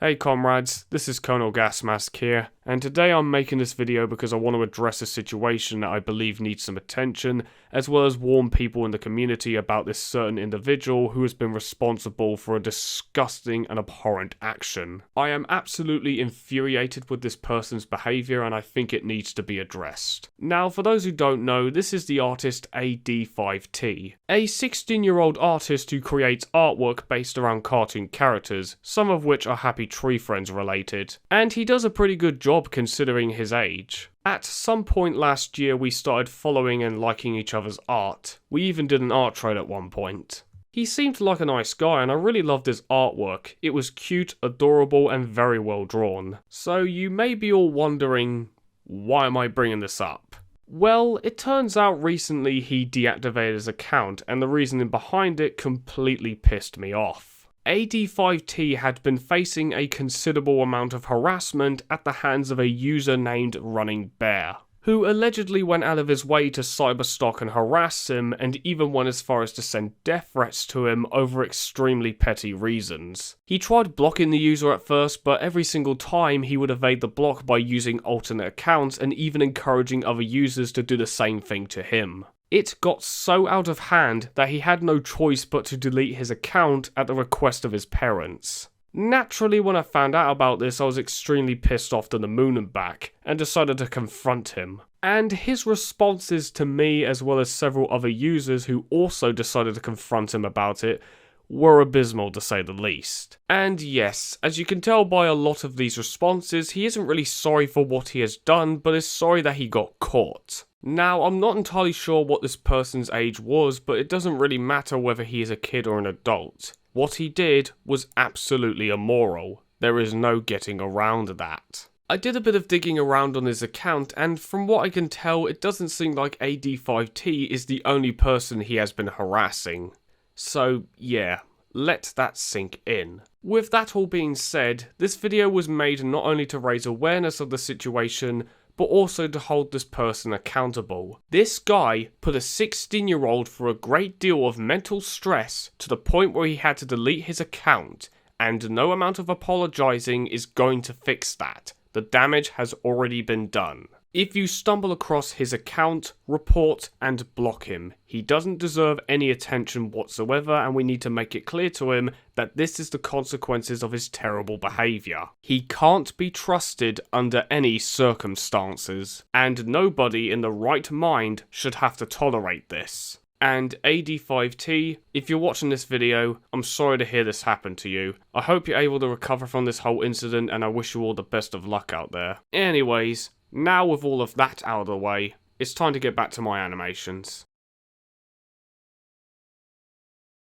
Hey comrades, this is Colonel Gasmask here, and today I'm making this video because I want to address a situation that I believe needs some attention, as well as warn people in the community about this certain individual who has been responsible for a disgusting and abhorrent action. I am absolutely infuriated with this person's behaviour and I think it needs to be addressed. Now, for those who don't know, this is the artist AD5T, a 16-year-old artist who creates artwork based around cartoon characters, some of which are Happy Tree Friends related, and he does a pretty good job considering his age. At some point last year we started following and liking each other's art. We even did an art trade at one point. He seemed like a nice guy and I really loved his artwork. It was cute, adorable and very well drawn. So you may be all wondering, why am I bringing this up? Well, it turns out recently he deactivated his account and the reasoning behind it completely pissed me off. AD5T had been facing a considerable amount of harassment at the hands of a user named Running Bear, who allegedly went out of his way to cyberstalk and harass him and even went as far as to send death threats to him over extremely petty reasons. He tried blocking the user at first, but every single time he would evade the block by using alternate accounts and even encouraging other users to do the same thing to him. It got so out of hand that he had no choice but to delete his account at the request of his parents. Naturally, when I found out about this, I was extremely pissed off to the moon and back, and decided to confront him. And his responses to me, as well as several other users who also decided to confront him about it, were abysmal to say the least. And yes, as you can tell by a lot of these responses, he isn't really sorry for what he has done, but is sorry that he got caught. Now, I'm not entirely sure what this person's age was, but it doesn't really matter whether he is a kid or an adult. What he did was absolutely immoral. There is no getting around that. I did a bit of digging around on his account, and from what I can tell, it doesn't seem like AD5T is the only person he has been harassing. So yeah, let that sink in. With that all being said, this video was made not only to raise awareness of the situation, but also to hold this person accountable. This guy put a 16-year-old through a great deal of mental stress to the point where he had to delete his account, and no amount of apologizing is going to fix that. The damage has already been done. If you stumble across his account, report and block him. He doesn't deserve any attention whatsoever, and we need to make it clear to him that this is the consequences of his terrible behaviour. He can't be trusted under any circumstances, and nobody in the right mind should have to tolerate this. And AD5T, if you're watching this video, I'm sorry to hear this happen to you. I hope you're able to recover from this whole incident, and I wish you all the best of luck out there. Anyways, now with all of that out of the way, it's time to get back to my animations.